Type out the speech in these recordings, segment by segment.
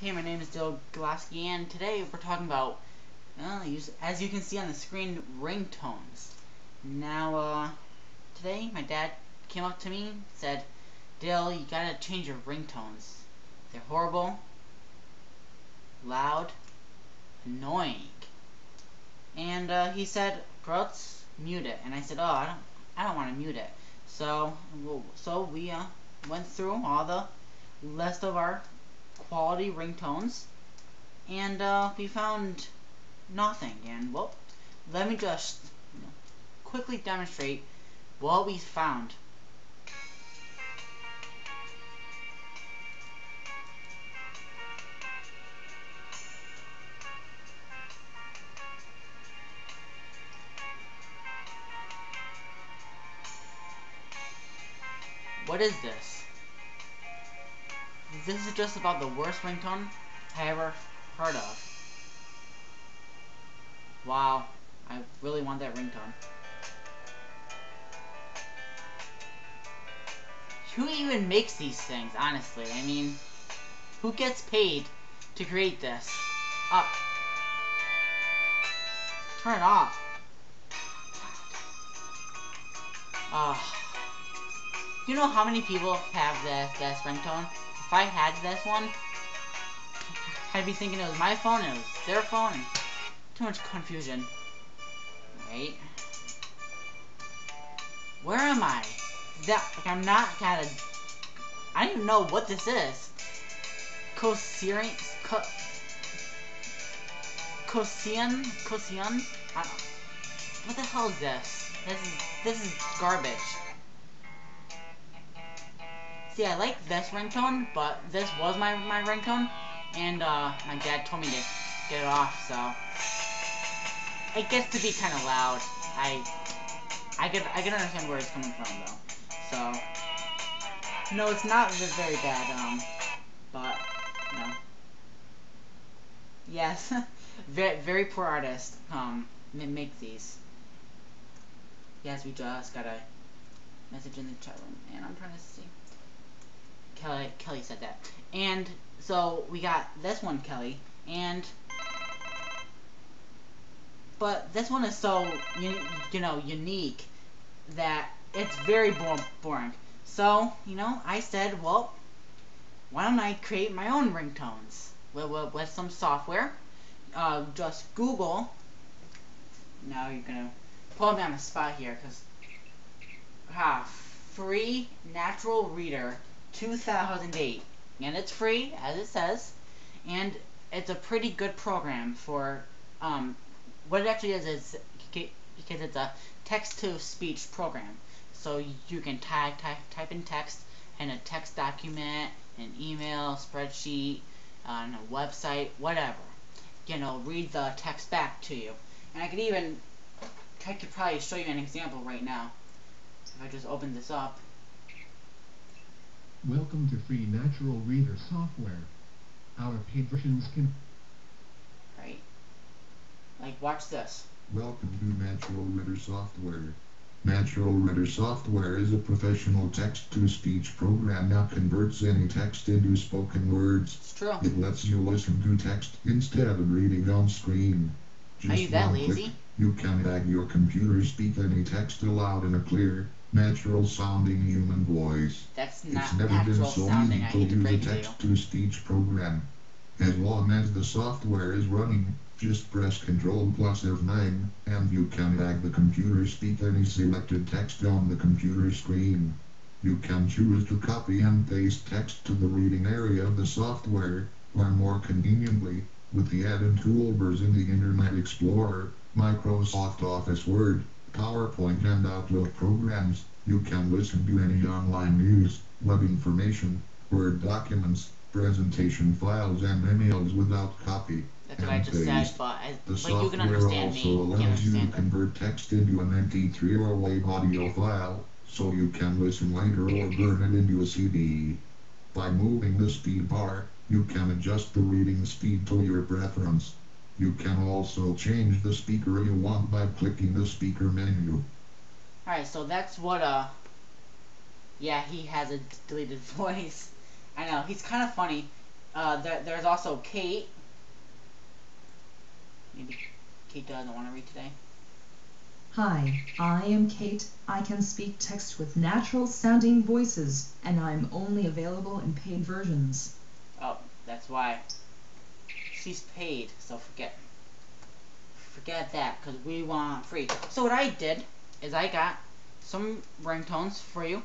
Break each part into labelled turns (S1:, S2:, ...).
S1: Hey, my name is Dill Glasky, and today we're talking about, as you can see on the screen, ringtones. Now, today my dad came up to me and said, Dill, you gotta change your ringtones. They're horrible, loud, annoying. And he said, Brooks, mute it. And I said, oh, I don't want to mute it. So we went through all the list of our quality ringtones, and we found nothing. And well, let me just quickly demonstrate what we found. What is this? This is just about the worst ringtone I ever heard of. Wow, I really want that ringtone. Who even makes these things, honestly? I mean, who gets paid to create this? Up. Turn it off. You know how many people have this ringtone? If I had this one, I'd be thinking it was my phone, it was their phone, and too much confusion. Right? Where am I? I'm not I don't even know what this is. Cosian? What the hell is this? This is garbage. See, I like this ringtone, but this was my ringtone, and my dad told me to get it off, so it gets to be kind of loud. I can understand where it's coming from, though. So no, it's not very bad, but no. Yes, very poor artist make these. Yes, we just got a message in the chat room, and I'm trying to see. Kelly said that. And so we got this one, Kelly, but this one is so unique that it's very boring. So I said, well, why don't I create my own ringtones with some software? Just Google. Now you're gonna pull me on the spot here, because free natural reader 2008, and it's free, as it says, and it's a pretty good program for what it actually is because it's a text-to-speech program. So you can type in text in a text document, an email, spreadsheet, on a website, whatever. Read the text back to you. And I could probably show you an example right now. If I just open this up.
S2: Welcome to free natural reader software. Our paid versions can...
S1: Right. Like, watch this.
S3: Welcome to Natural Reader Software. Natural Reader Software is a professional text-to-speech program that converts any text into spoken words.
S1: It's true.
S3: It lets you listen to text instead of reading on screen.
S1: Are you that lazy?
S3: Click, you can have your computer speak any text aloud in a clear, natural-sounding human voice.
S1: That's not
S3: it's never
S1: natural
S3: been so
S1: sounding.
S3: easy to use a text-to-speech program. As long as the software is running, just press Ctrl plus F9, and you can have the computer speak any selected text on the computer screen. You can choose to copy and paste text to the reading area of the software, or more conveniently, with the added toolbars in the Internet Explorer, Microsoft Office Word, PowerPoint and Outlook programs, you can listen to any online news, web information, Word documents, presentation files and emails without copy.
S1: That's what I just said, but you can understand me.
S3: The software also allows you to convert text into an MP3 or WAV audio file, so you can listen later or burn it into a CD. By moving the speed bar, you can adjust the reading speed to your preference. You can also change the speaker you want by clicking the speaker menu.
S1: Alright, so that's what, yeah, he has a deleted voice. I know, he's kind of funny. There's also Kate. Maybe Kate doesn't want to read today.
S4: Hi, I am Kate. I can speak text with natural sounding voices, and I'm only available in paid versions.
S1: Oh, that's why. She's paid, so forget that, because we want free. So what I did is I got some ringtones for you.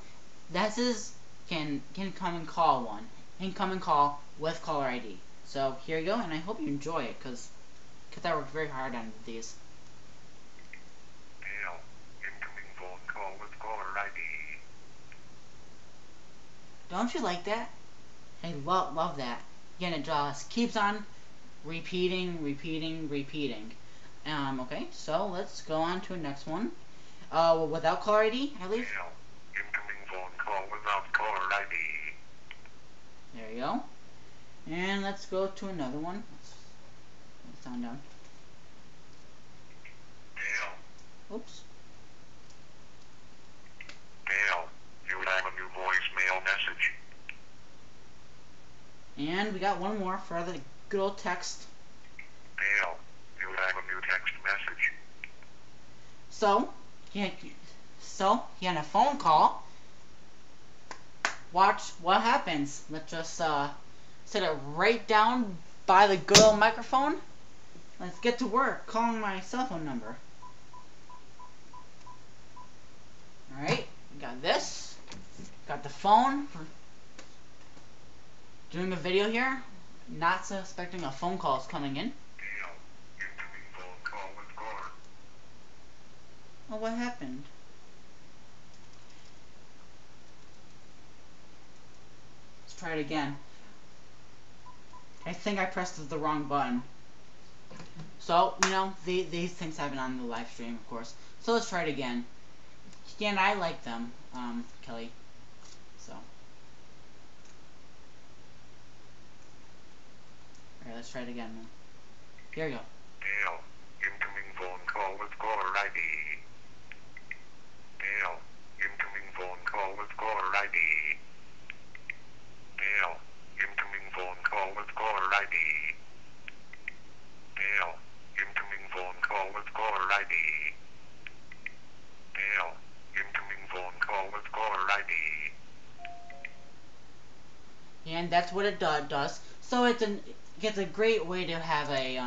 S1: This is can come and call one. Can come and call with caller ID. So here you go, and I hope you enjoy it, because I worked very hard on these.
S3: Hail, incoming phone call with caller ID.
S1: Don't you like that? I love that. Again, it just keeps on repeating. Okay, so let's go on to the next one. Without caller ID, I believe.
S3: Hail, incoming phone call without caller ID.
S1: There you go. And let's go to another one. Let's sound down.
S3: Hail,
S1: Oops.
S3: hail, you have a new voicemail message.
S1: And we got one more for the good old text.
S3: Hail, you have a new text message.
S1: So, he had a phone call. Watch what happens. Let's just set it right down by the good old microphone. Let's get to work calling my cell phone number. Alright, got this. Got the phone. Doing a video here. Not suspecting a phone call is coming in.
S3: Hail, incoming phone call with caller.
S1: Oh, what happened? Let's try it again. I think I pressed the wrong button. So, you know, these things happen on the live stream, of course. So let's try it again. Again, I like them, Kelly. So. Alright, let's try it again. Here we go.
S3: Hail, incoming phone call with caller ID. Hail, incoming phone call with caller ID. Hail, incoming phone call with caller ID. Hail, incoming phone call with caller ID. Hail, incoming phone call with caller ID.
S1: And that's what it does. So it's a great way to have a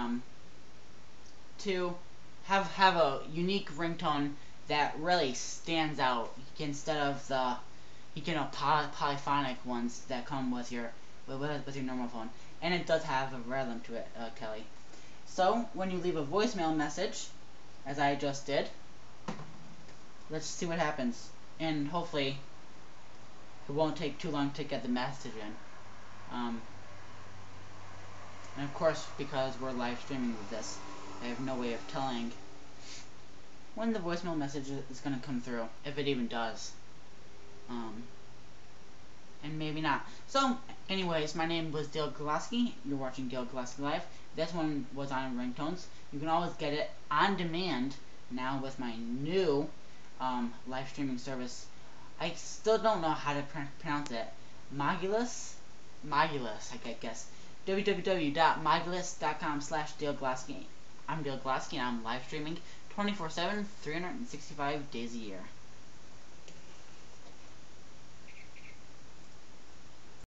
S1: have a unique ringtone that really stands out instead of the polyphonic ones that come with your normal phone. And it does have a rhythm to it, Kelly. So when you leave a voicemail message, as I just did, let's see what happens. And hopefully it won't take too long to get the message in. And of course, because we're live streaming with this, I have no way of telling when the voicemail message is going to come through, if it even does. And maybe not. So, anyways, my name was Dale Golaski. You're watching Dale Golaski Live. This one was on Ringtones. You can always get it on demand now with my new live streaming service. I still don't know how to pronounce it. Mogulus, I guess. www.mogulus.com/Dale Golaski. I'm Dale Golaski, and I'm live streaming 24/7, 365 days a year.